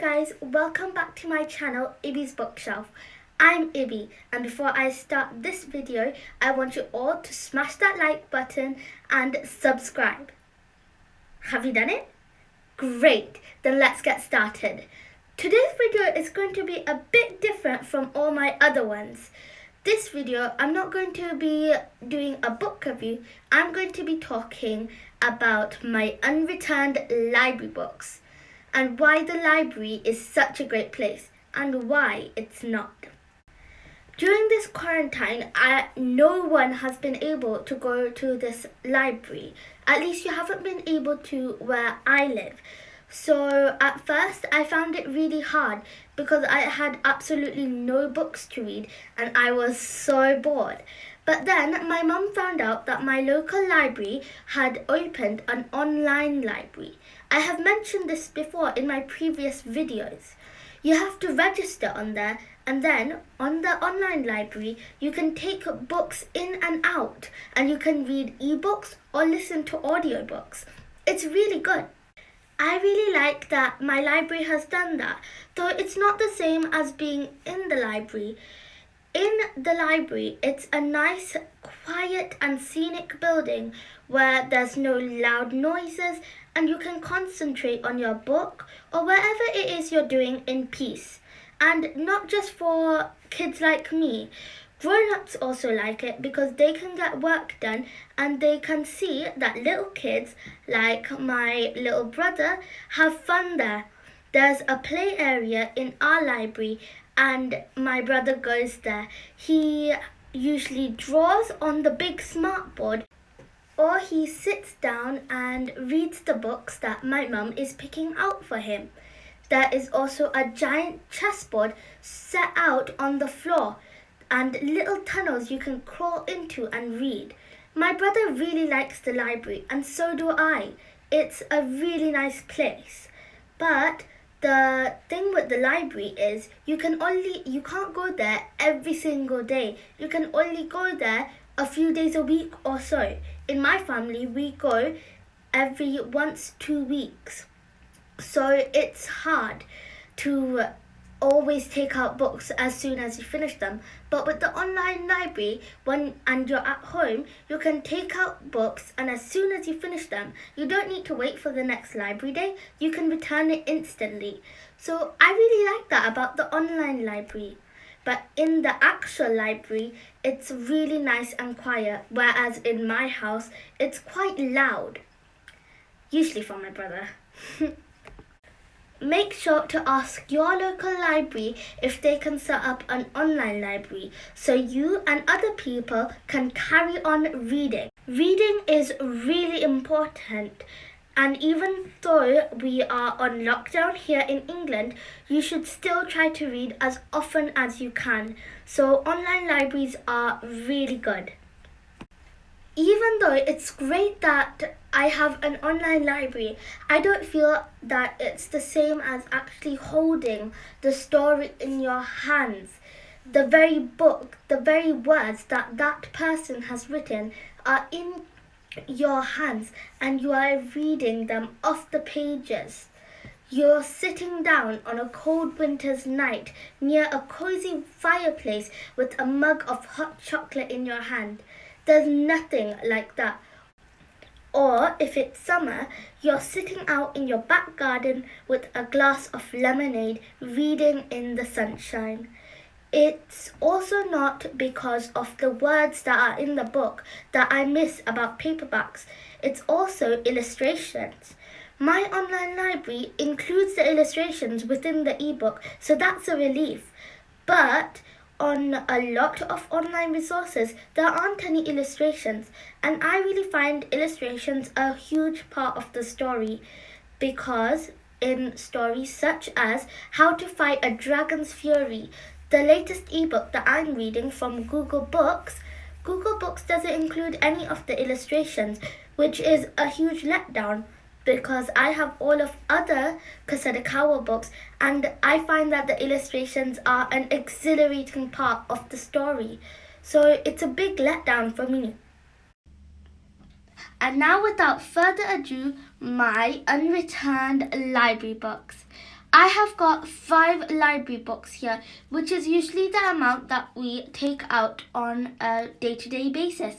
guys, welcome back to my channel, Ibby's Bookshelf. I'm Ibby, and before I start this video, I want you all to smash that like button and subscribe. Have you done it? Great, then let's get started. Today's video is going to be a bit different from all my other ones. This video, I'm not going to be doing a book review, I'm going to be talking about my unreturned library books and why the library is such a great place and why it's not. During this quarantine, no one has been able to go to this library. At least you haven't been able to where I live. So at first I found it really hard because I had absolutely no books to read and I was so bored. But then my mum found out that my local library had opened an online library. I have mentioned this before in my previous videos. You have to register on there, and then on the online library you can take books in and out and you can read ebooks or listen to audiobooks. It's really good. I really like that my library has done that, though it's not the same as being in the library. In the library, it's a nice, quiet and scenic building where there's no loud noises and you can concentrate on your book or whatever it is you're doing in peace. And not just for kids like me. Grown-ups also like it because they can get work done and they can see that little kids, like my little brother, have fun there. There's a play area in our library and my brother goes there. He usually draws on the big smartboard or he sits down and reads the books that my mum is picking out for him. There is also a giant chessboard set out on the floor and little tunnels you can crawl into and read. My brother really likes the library and so do I. It's a really nice place. But the thing with the library is you can't go there every single day. You can only go there a few days a week or so. In my family, we go every 2 weeks. So it's hard to always take out books as soon as you finish them. But with the online library, and you're at home, you can take out books and as soon as you finish them, you don't need to wait for the next library day. You can return it instantly. So I really like that about the online library. But in the actual library, it's really nice and quiet, whereas in my house, it's quite loud. Usually for my brother. Make sure to ask your local library if they can set up an online library so you and other people can carry on reading. Reading is really important, and even though we are on lockdown here in England, you should still try to read as often as you can. So online libraries are really good. Even though it's great that I have an online library, I don't feel that it's the same as actually holding the story in your hands. The very book, the very words that person has written are in your hands and you are reading them off the pages. You're sitting down on a cold winter's night near a cozy fireplace with a mug of hot chocolate in your hand. There's nothing like that. Or if it's summer, you're sitting out in your back garden with a glass of lemonade reading in the sunshine. It's also not because of the words that are in the book that I miss about paperbacks. It's also illustrations. My online library includes the illustrations within the ebook, so that's a relief. But on a lot of online resources, there aren't any illustrations, and I really find illustrations a huge part of the story because in stories such as How to Fight a Dragon's Fury, the latest ebook that I'm reading from Google Books doesn't include any of the illustrations, which is a huge letdown because I have all of other Kasadakawa books and I find that the illustrations are an exhilarating part of the story. So it's a big letdown for me. And now without further ado, my unreturned library books. I have got 5 library books here, which is usually the amount that we take out on a day-to-day basis.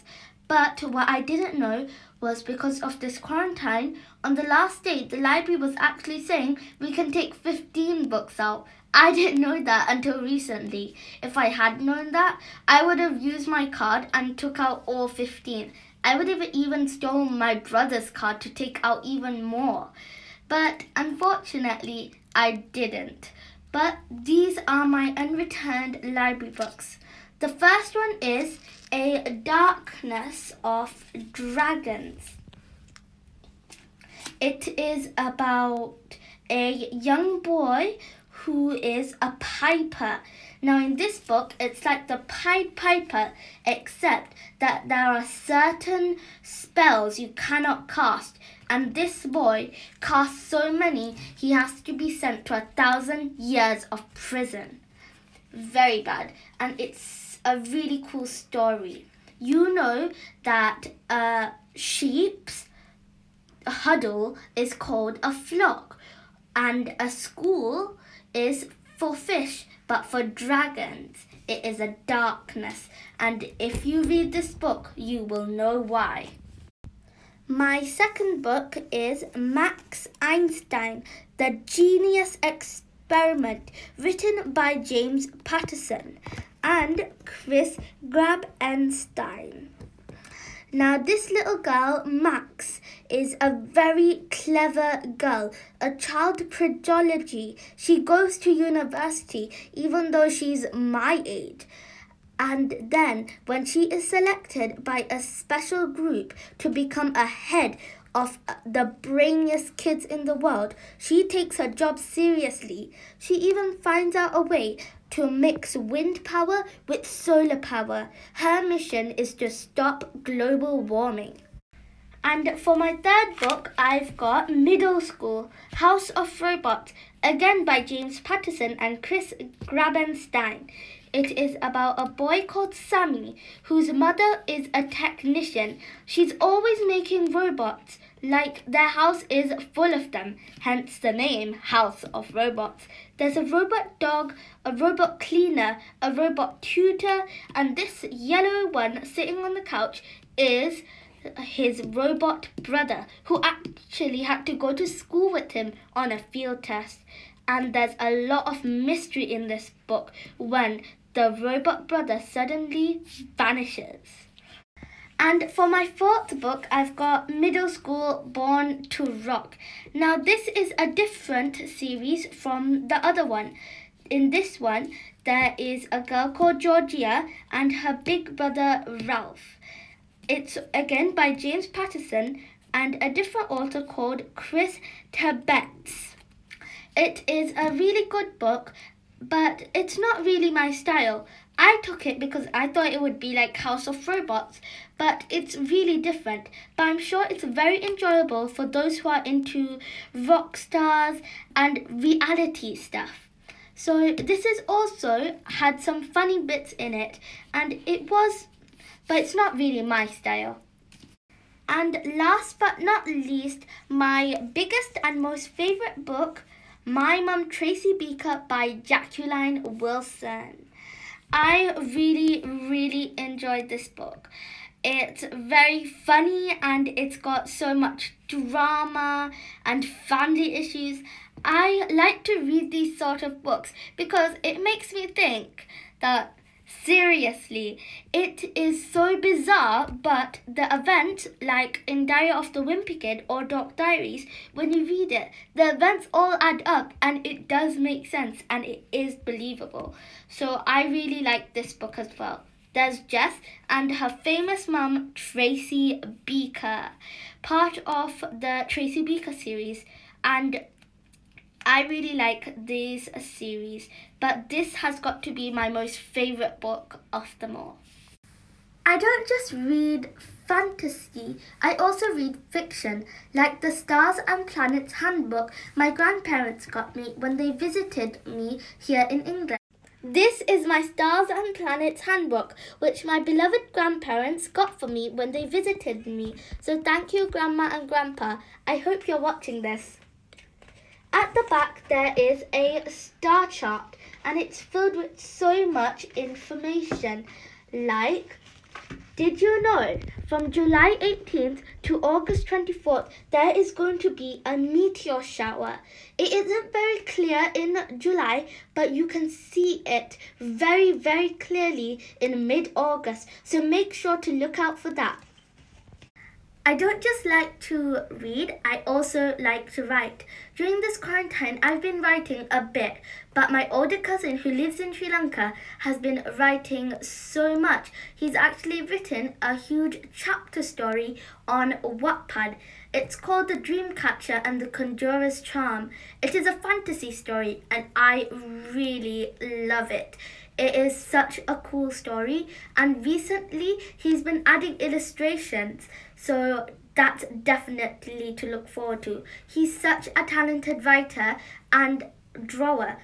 But what I didn't know was because of this quarantine, on the last day, the library was actually saying we can take 15 books out. I didn't know that until recently. If I had known that, I would have used my card and took out all 15. I would have even stolen my brother's card to take out even more. But unfortunately, I didn't. But these are my unreturned library books. The first one is A Darkness of Dragons. It is about a young boy who is a piper. Now in this book, it's like the Pied Piper, except that there are certain spells you cannot cast. And this boy casts so many, he has to be sent to 1,000 years of prison. Very bad. And it's a really cool story. You know that a sheep's huddle is called a flock. And a school is for fish, but for dragons, it is a darkness. And if you read this book, you will know why. My second book is Max Einstein, The Genius Experiment, written by James Patterson and Chris Grabenstein. Now this little girl, Max, is a very clever girl, a child prodigy. She goes to university even though she's my age. And then when she is selected by a special group to become a head of the brainiest kids in the world, she takes her job seriously. She even finds out a way to mix wind power with solar power. Her mission is to stop global warming. And for my third book, I've got Middle School, House of Robots, again by James Patterson and Chris Grabenstein. It is about a boy called Sammy, whose mother is a technician. She's always making robots, like their house is full of them, hence the name House of Robots. There's a robot dog, a robot cleaner, a robot tutor, and this yellow one sitting on the couch is his robot brother, who actually had to go to school with him on a field test. And there's a lot of mystery in this book when the robot brother suddenly vanishes. And for my fourth book, I've got Middle School, Born to Rock. Now this is a different series from the other one. In this one, there is a girl called Georgia and her big brother Ralph. It's again by James Patterson and a different author called Chris Tebbetts. It is a really good book, but it's not really my style. I took it because I thought it would be like House of Robots, but it's really different. But I'm sure it's very enjoyable for those who are into rock stars and reality stuff. So this is also had some funny bits in it, and but it's not really my style. And last but not least, my biggest and most favourite book, My Mum Tracy Beaker by Jacqueline Wilson. I really enjoyed this book. It's very funny and it's got so much drama and family issues. I like to read these sort of books because it makes me think that seriously, it is so bizarre, but the event, like in Diary of the Wimpy Kid or Dark Diaries, when you read it, the events all add up and it does make sense and it is believable. So I really like this book as well. There's Jess and her famous mum, Tracy Beaker, part of the Tracy Beaker series, and I really like this series, but this has got to be my most favourite book of them all. I don't just read fantasy, I also read fiction, like the Stars and Planets Handbook my grandparents got me when they visited me here in England. This is my Stars and Planets Handbook, which my beloved grandparents got for me when they visited me. So thank you, Grandma and Grandpa. I hope you're watching this. At the back there is a star chart and it's filled with so much information. Like, did you know from July 18th to August 24th there is going to be a meteor shower? It isn't very clear in July, but you can see it very, very clearly in mid-August, so make sure to look out for that. I don't just like to read, I also like to write. During this quarantine, I've been writing a bit, but my older cousin who lives in Sri Lanka has been writing so much. He's actually written a huge chapter story on Wattpad. It's called The Dreamcatcher and the Conjurer's Charm. It is a fantasy story and I really love it. It is such a cool story, and recently he's been adding illustrations, so that's definitely to look forward to. He's such a talented writer and drawer.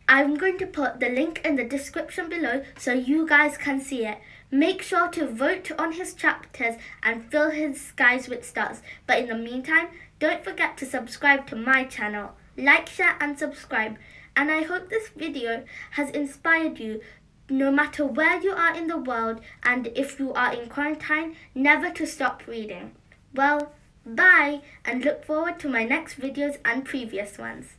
I'm going to put the link in the description below so you guys can see it. Make sure to vote on his chapters and fill his skies with stars. But in the meantime, don't forget to subscribe to my channel. Like, share and subscribe. And I hope this video has inspired you, no matter where you are in the world and if you are in quarantine, never to stop reading. Well, bye, and look forward to my next videos and previous ones.